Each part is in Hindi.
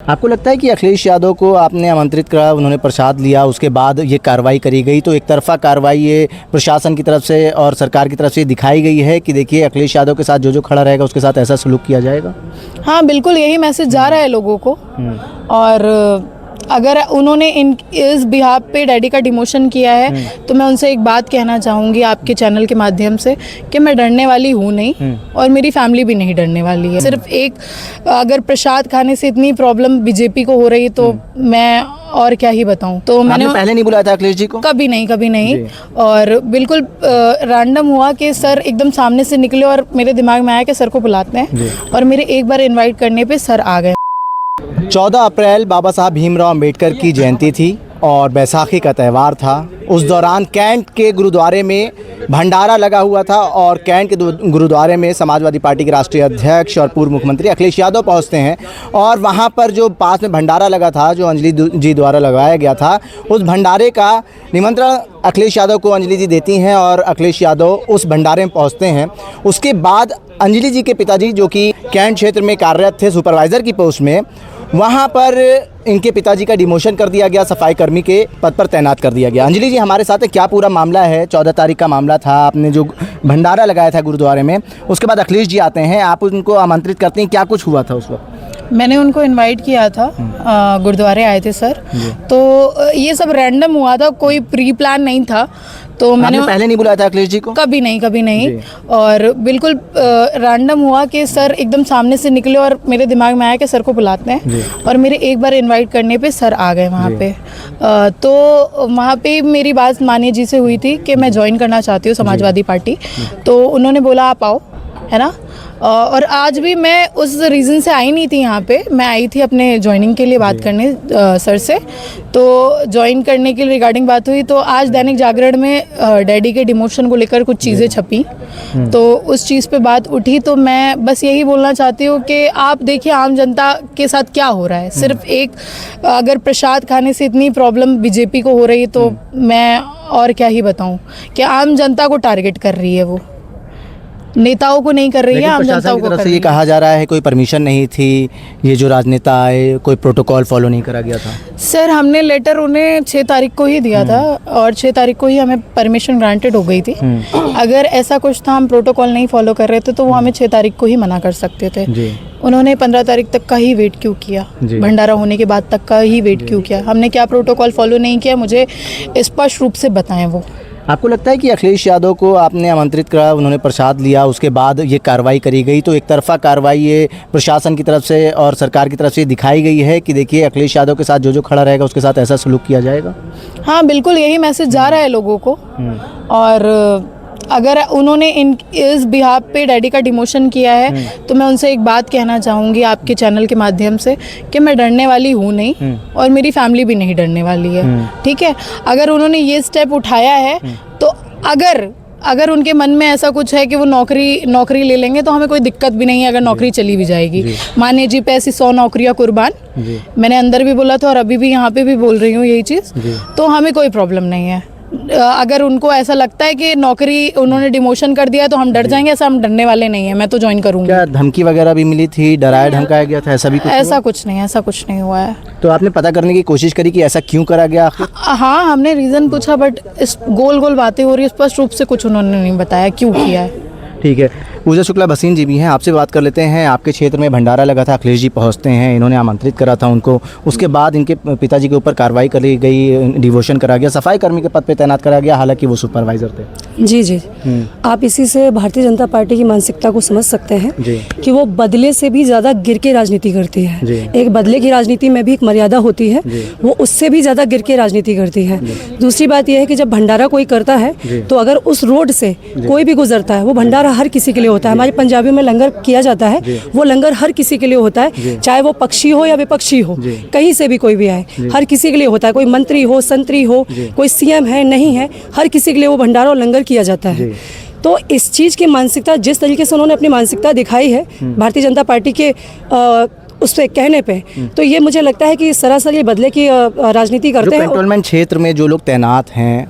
आपको लगता है कि अखिलेश यादव को आपने आमंत्रित करा, उन्होंने प्रसाद लिया, उसके बाद ये कार्रवाई करी गई, तो एक तरफा कार्रवाई ये प्रशासन की तरफ से और सरकार की तरफ से दिखाई गई है कि देखिए अखिलेश यादव के साथ जो खड़ा रहेगा उसके साथ ऐसा सलूक किया जाएगा? हाँ बिल्कुल, यही मैसेज जा रहा है लोगों को। और अगर उन्होंने इस बिहाफ पे डैडी का डिमोशन किया है तो मैं उनसे एक बात कहना चाहूँगी आपके चैनल के माध्यम से कि मैं डरने वाली हूँ नहीं और मेरी फैमिली भी नहीं डरने वाली है। सिर्फ एक अगर प्रसाद खाने से इतनी प्रॉब्लम बीजेपी को हो रही है तो मैं और क्या ही बताऊं। तो मैंने पहले नहीं बुलाया था अखिलेश जी को? कभी नहीं। और बिल्कुल रैंडम हुआ कि सर एकदम सामने से निकले और मेरे दिमाग में आया कि सर को बुलाते हैं और मेरे एक बार इन्वाइट करने पे सर आ गए। 14 अप्रैल बाबा साहब भीमराव अंबेडकर की जयंती थी और बैसाखी का त्यौहार था। उस दौरान कैंट के गुरुद्वारे में भंडारा लगा हुआ था और कैंट के गुरुद्वारे में समाजवादी पार्टी के राष्ट्रीय अध्यक्ष और पूर्व मुख्यमंत्री अखिलेश यादव पहुंचते हैं और वहां पर जो पास में भंडारा लगा था, जो अंजलि जी द्वारा लगाया गया था, उस भंडारे का निमंत्रण अखिलेश यादव को अंजलि जी देती हैं और अखिलेश यादव उस भंडारे में पहुँचते हैं। उसके बाद अंजलि जी के पिताजी, जो कि कैंट क्षेत्र में कार्यरत थे सुपरवाइज़र की पोस्ट में, वहाँ पर इनके पिताजी का डिमोशन कर दिया गया, सफाई कर्मी के पद पर तैनात कर दिया गया। अंजलि जी हमारे साथ है, क्या पूरा मामला है? 14 तारीख का मामला था, आपने जो भंडारा लगाया था गुरुद्वारे में, उसके बाद अखिलेश जी आते हैं, आप उनको आमंत्रित करते हैं, क्या कुछ हुआ था उस वक्त? मैंने उनको इनवाइट किया था, गुरुद्वारे आए थे सर, तो ये सब रैंडम हुआ था, कोई प्री प्लान नहीं था। तो मैंने पहले नहीं बुलाया था अखिलेश जी को? कभी नहीं। और बिल्कुल रैंडम हुआ कि सर एकदम सामने से निकले और मेरे दिमाग में आया कि सर को बुलाते हैं और मेरे एक बार इनवाइट करने पे सर आ गए वहाँ पे। तो वहाँ पे मेरी बात मानिए जी से हुई थी कि मैं ज्वाइन करना चाहती हूँ समाजवादी पार्टी, तो उन्होंने बोला आप आओ, है ना। और आज भी मैं उस रीज़न से आई नहीं थी यहाँ पे, मैं आई थी अपने ज्वाइनिंग के लिए बात करने सर से। तो ज्वाइन करने के लिए रिगार्डिंग बात हुई, तो आज दैनिक जागरण में डैडी के डिमोशन को लेकर कुछ चीज़ें छपी, तो उस चीज़ पे बात उठी। तो मैं बस यही बोलना चाहती हूँ कि आप देखिए आम जनता के साथ क्या हो रहा है। सिर्फ एक अगर प्रसाद खाने से इतनी प्रॉब्लम बीजेपी को हो रही है तो मैं और क्या ही बताऊँ कि आम जनता को टारगेट कर रही है, वो नेताओं को नहीं कर रही है, आम जनता को कर रही है। ये कहा जा रहा है कोई परमिशन नहीं थी, ये जो राजनेता आए कोई प्रोटोकॉल फॉलो नहीं करा गया था। सर हमने लेटर उन्हें 6 तारीख को ही दिया था और 6 तारीख को ही हमें परमिशन ग्रांटेड हो गई थी। अगर ऐसा कुछ था, हम प्रोटोकॉल नहीं फॉलो कर रहे थे, तो वो हमें 6 तारीख को ही मना कर सकते थे। उन्होंने 15 तारीख तक का ही वेट क्यों किया? भंडारा होने के बाद तक का ही वेट क्यों किया? हमने क्या प्रोटोकॉल फॉलो नहीं किया, मुझे स्पष्ट रूप से बताएं वो। आपको लगता है कि अखिलेश यादव को आपने आमंत्रित करा, उन्होंने प्रसाद लिया, उसके बाद ये कार्रवाई करी गई, तो एक तरफा कार्रवाई ये प्रशासन की तरफ से और सरकार की तरफ से दिखाई गई है कि देखिए अखिलेश यादव के साथ जो खड़ा रहेगा उसके साथ ऐसा सलूक किया जाएगा? हाँ बिल्कुल, यही मैसेज जा रहा है लोगों को। और अगर उन्होंने इस बिहाफ पे डैडी का डिमोशन किया है तो मैं उनसे एक बात कहना चाहूँगी आपके चैनल के माध्यम से कि मैं डरने वाली हूँ नहीं और मेरी फैमिली भी नहीं डरने वाली है। ठीक है, अगर उन्होंने ये स्टेप उठाया है तो अगर उनके मन में ऐसा कुछ है कि वो नौकरी ले लेंगे तो हमें कोई दिक्कत भी नहीं है अगर नौकरी चली भी जाएगी। मानिए जी पे ऐसी 100 नौकरियाँ कुर्बान, मैंने अंदर भी बोला था और अभी भी यहाँ पे भी बोल रही हूँ यही चीज़, तो हमें कोई प्रॉब्लम नहीं है। अगर उनको ऐसा लगता है कि नौकरी उन्होंने डिमोशन कर दिया तो हम डर जाएंगे, ऐसा हम डरने वाले नहीं है, मैं तो ज्वाइन करूंगी। क्या धमकी वगैरह भी मिली थी, डराया धमकाया गया था, ऐसा भी कुछ? ऐसा कुछ नहीं हुआ है। तो आपने पता करने की कोशिश करी कि ऐसा क्यों करा गया? हाँ हमने रीज़न पूछा, बट इस गोल बातें हो रही है, स्पष्ट रूप से कुछ उन्होंने नहीं बताया क्यों किया है। ठीक है, पूजा शुक्ला भसीन जी भी हैं, आपसे बात कर लेते हैं। आपके क्षेत्र में भंडारा लगा था, अखिलेश जी पहुंचते हैं, इन्होंने आमंत्रित करा था उनको, उसके बाद इनके पिताजी के ऊपर कार्रवाई करी गई, डिवोशन करा गया, सफाई कर्मी के पद पे तैनात करा गया, हालांकि वो सुपरवाइजर थे। जी आप इसी से भारतीय जनता पार्टी की मानसिकता को समझ सकते हैं कि वो बदले से भी ज़्यादा गिर के राजनीति करती है। एक बदले की राजनीति में भी एक मर्यादा होती है, वो उससे भी ज़्यादा गिर के राजनीति करती है। दूसरी बात यह है कि जब भंडारा कोई करता है तो अगर उस रोड से कोई भी गुजरता है, वो भंडारा हर किसी के लिए होता है। हमारे पंजाबियों में लंगर किया जाता है, वो लंगर हर किसी के लिए होता है, चाहे वो पक्षी हो या विपक्षी हो, कहीं से भी कोई भी आए, हर किसी के लिए होता है। कोई मंत्री हो, संतरी हो, कोई सीएम है नहीं है, हर किसी के लिए वो भंडारा और लंगर किया जाता है। तो इस चीज़ की मानसिकता, जिस तरीके से उन्होंने अपनी मानसिकता दिखाई है भारतीय जनता पार्टी के उस पे कहने पे, तो ये मुझे लगता है कि सरासर ये बदले की राजनीति करते हैं। कंटोनमेंट क्षेत्र में जो लोग तैनात हैं,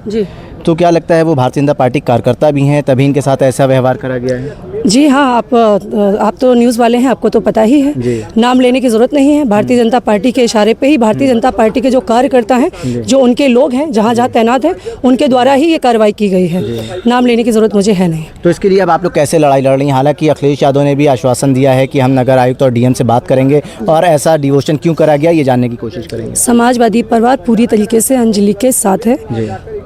तो क्या लगता है वो भारतीय जनता पार्टी कार्यकर्ता भी हैं, तभी इनके साथ ऐसा व्यवहार करा गया है? जी हाँ, आप तो न्यूज़ वाले हैं, आपको तो पता ही है, नाम लेने की ज़रूरत नहीं है। भारतीय जनता पार्टी के इशारे पे ही भारतीय जनता पार्टी के जो कार्यकर्ता हैं, जो उनके लोग हैं, जहाँ जहाँ तैनात हैं, उनके द्वारा ही ये कार्रवाई की गई है। नाम लेने की ज़रूरत मुझे है नहीं। तो इसके लिए अब आप लोग कैसे लड़ाई लड़ रही हैं? हालांकि अखिलेश यादव ने भी आश्वासन दिया है कि हम नगर आयुक्त और डीएम से बात करेंगे और ऐसा डिवोशन क्यों करा गया ये जानने की कोशिश करेंगे। समाजवादी परिवार पूरी तरीके से अंजलि के साथ है,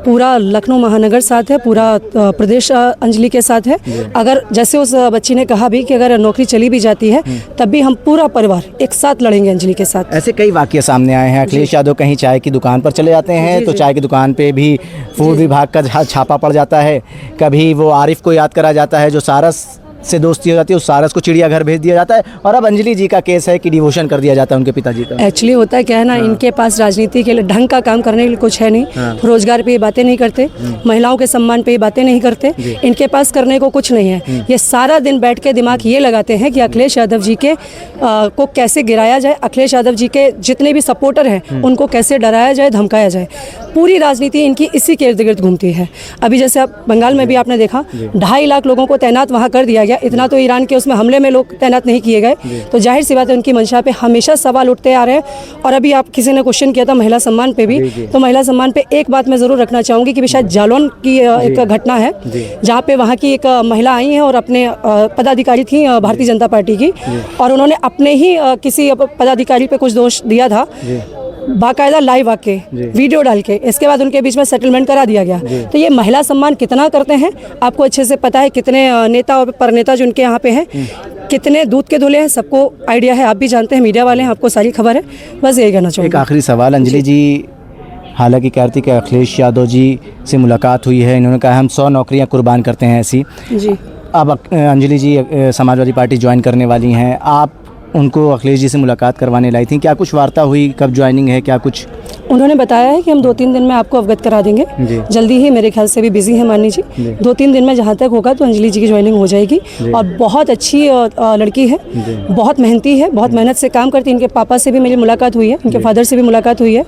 पूरा लखनऊ महानगर साथ है, पूरा प्रदेश अंजलि के साथ है। अगर जैसे उस बच्ची ने कहा भी कि अगर नौकरी चली भी जाती है तब भी हम पूरा परिवार एक साथ लड़ेंगे अंजलि के साथ। ऐसे कई वाकये सामने आए हैं। अखिलेश यादव कहीं चाय की दुकान पर चले जाते हैं तो चाय की दुकान पे भी फूड विभाग का छापा पड़ जाता है। कभी वो आरिफ को याद करा जाता है जो सारस से दोस्ती हो जाती है, उस सारस को चिड़ियाघर भेज दिया जाता है। और अब अंजलि जी का केस है कि डिवोशन कर दिया जाता है उनके पिताजी का। एक्चुअली होता है क्या है ना, इनके पास राजनीति के लिए ढंग का काम करने के लिए कुछ है नहीं। रोजगार पे ये बातें नहीं करते, महिलाओं के सम्मान पे ये बातें नहीं करते, इनके पास करने को कुछ नहीं है। ये सारा दिन बैठ के दिमाग ये लगाते हैं कि अखिलेश यादव जी के को कैसे गिराया जाए, अखिलेश यादव जी के जितने भी सपोर्टर हैं उनको कैसे डराया जाए, धमकाया जाए। पूरी राजनीति इनकी इसी के इर्द गिर्द घूमती है। अभी जैसे आप बंगाल में भी आपने देखा 2.5 लाख लोगों को तैनात वहाँ कर दिया गया। इतना तो ईरान के उसमें हमले में लोग तैनात नहीं किए गए। तो जाहिर सी बात है उनकी मंशा पे हमेशा सवाल उठते आ रहे हैं। और अभी आप किसी ने क्वेश्चन किया था महिला सम्मान पे भी, तो महिला सम्मान पे एक बात मैं ज़रूर रखना चाहूँगी कि शायद जालौन की एक घटना है जहाँ पे वहाँ की एक महिला आई हैं और अपने पदाधिकारी थी भारतीय जनता पार्टी की, और उन्होंने अपने ही किसी पदाधिकारी पे कुछ दोष दिया था, बाकायदा लाइव आके वीडियो डाल के। इसके बाद उनके बीच में सेटलमेंट करा दिया गया। तो ये महिला सम्मान कितना करते हैं आपको अच्छे से पता है। कितने नेता और परनेता जो उनके यहाँ पे हैं, कितने दूध के धुले हैं, सबको आइडिया है। आप भी जानते हैं, मीडिया वाले हैं, आपको सारी खबर है। बस यही कहना चाहूँगी। एक आखिरी सवाल अंजलि जी, हालांकि कहती कि अखिलेश यादव जी से मुलाकात हुई है, इन्होंने कहा हम 100 नौकरियां कुर्बान करते हैं ऐसी। जी, अब अंजलि जी समाजवादी पार्टी ज्वाइन करने वाली हैं, आप उनको अखिलेश जी से मुलाकात करवाने लाई थी, क्या कुछ वार्ता हुई, कब ज्वाइनिंग है, क्या कुछ? उन्होंने बताया है कि हम 2-3 दिन में आपको अवगत करा देंगे। जल्दी ही, मेरे ख्याल से भी बिजी है मानी जी, 2-3 दिन में जहाँ तक होगा तो अंजलि जी की ज्वाइनिंग हो जाएगी। और बहुत अच्छी लड़की है, बहुत मेहनती है, बहुत मेहनत से काम करती है। इनके पापा से भी मेरी मुलाकात हुई है, इनके फादर से भी मुलाकात हुई है।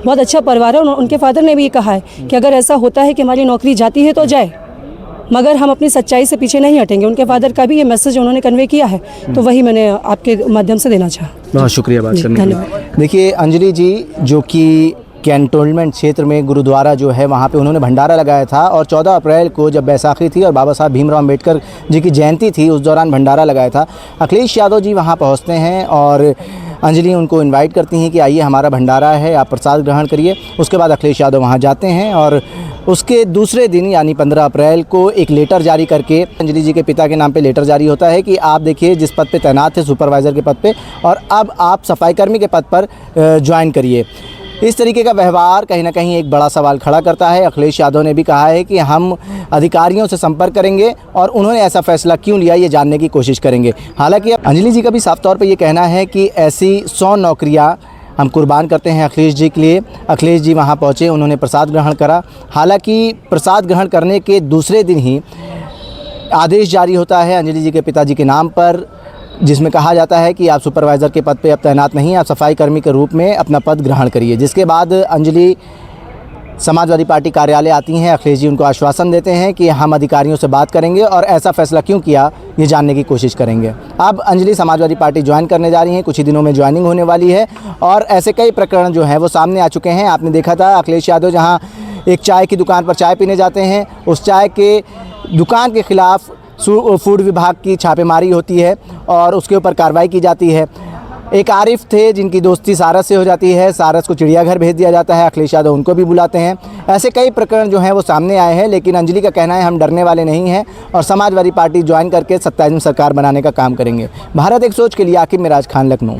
बहुत अच्छा परिवार है। उनके फादर ने भी ये कहा है कि अगर ऐसा होता है कि हमारी नौकरी जाती है तो जाए, मगर हम अपनी सच्चाई से पीछे नहीं हटेंगे। उनके फादर का भी ये मैसेज उन्होंने कन्वे किया है, तो वही मैंने आपके माध्यम से देना चाहा। बहुत शुक्रिया बात करने के लिए। देखिए अंजलि जी जो कि कैंटोनमेंट क्षेत्र में गुरुद्वारा जो है वहाँ पे उन्होंने भंडारा लगाया था, और 14 अप्रैल को जब बैसाखी थी और बाबा साहब भीमराव अम्बेडकर जी की जयंती थी, उस दौरान भंडारा लगाया था। अखिलेश यादव जी वहाँ पहुँचते हैं और अंजलि उनको इनवाइट करती हैं कि आइए हमारा भंडारा है, आप प्रसाद ग्रहण करिए। उसके बाद अखिलेश यादव वहाँ जाते हैं और उसके दूसरे दिन यानी 15 अप्रैल को एक लेटर जारी करके अंजलि जी के पिता के नाम पे लेटर जारी होता है कि आप देखिए जिस पद पे तैनात थे सुपरवाइज़र के पद पे, और अब आप सफाईकर्मी के पद पर ज्वाइन करिए। इस तरीके का व्यवहार कहीं ना कहीं एक बड़ा सवाल खड़ा करता है। अखिलेश यादव ने भी कहा है कि हम अधिकारियों से संपर्क करेंगे और उन्होंने ऐसा फैसला क्यों लिया ये जानने की कोशिश करेंगे। हालांकि अंजलि जी का भी साफ तौर पे ये कहना है कि ऐसी 100 नौकरियां हम कुर्बान करते हैं अखिलेश जी के लिए। अखिलेश जी वहां पहुंचे, उन्होंने प्रसाद ग्रहण करा। हालांकि प्रसाद ग्रहण करने के दूसरे दिन ही आदेश जारी होता है अंजलि जी के पिताजी के नाम पर, जिसमें कहा जाता है कि आप सुपरवाइज़र के पद पे अब तैनात नहीं हैं, आप सफाई कर्मी के रूप में अपना पद ग्रहण करिए। जिसके बाद अंजलि समाजवादी पार्टी कार्यालय आती हैं। अखिलेश जी उनको आश्वासन देते हैं कि हम अधिकारियों से बात करेंगे और ऐसा फैसला क्यों किया ये जानने की कोशिश करेंगे। अब अंजलि समाजवादी पार्टी ज्वाइन करने जा रही हैं, कुछ ही दिनों में ज्वाइनिंग होने वाली है और ऐसे कई प्रकरण जो हैं वो सामने आ चुके हैं। आपने देखा था अखिलेश यादव जहाँ एक चाय की दुकान पर चाय पीने जाते हैं, उस चाय के दुकान के ख़िलाफ़ फूड विभाग की छापेमारी होती है और उसके ऊपर कार्रवाई की जाती है। एक आरिफ थे जिनकी दोस्ती सारस से हो जाती है, सारस को चिड़ियाघर भेज दिया जाता है, अखिलेश यादव उनको भी बुलाते हैं। ऐसे कई प्रकरण जो हैं वो सामने आए हैं, लेकिन अंजलि का कहना है हम डरने वाले नहीं हैं और समाजवादी पार्टी ज्वाइन करके 27वीं सरकार बनाने का काम करेंगे। भारत एक सोच के लिए आकिब मिराज खान, लखनऊ।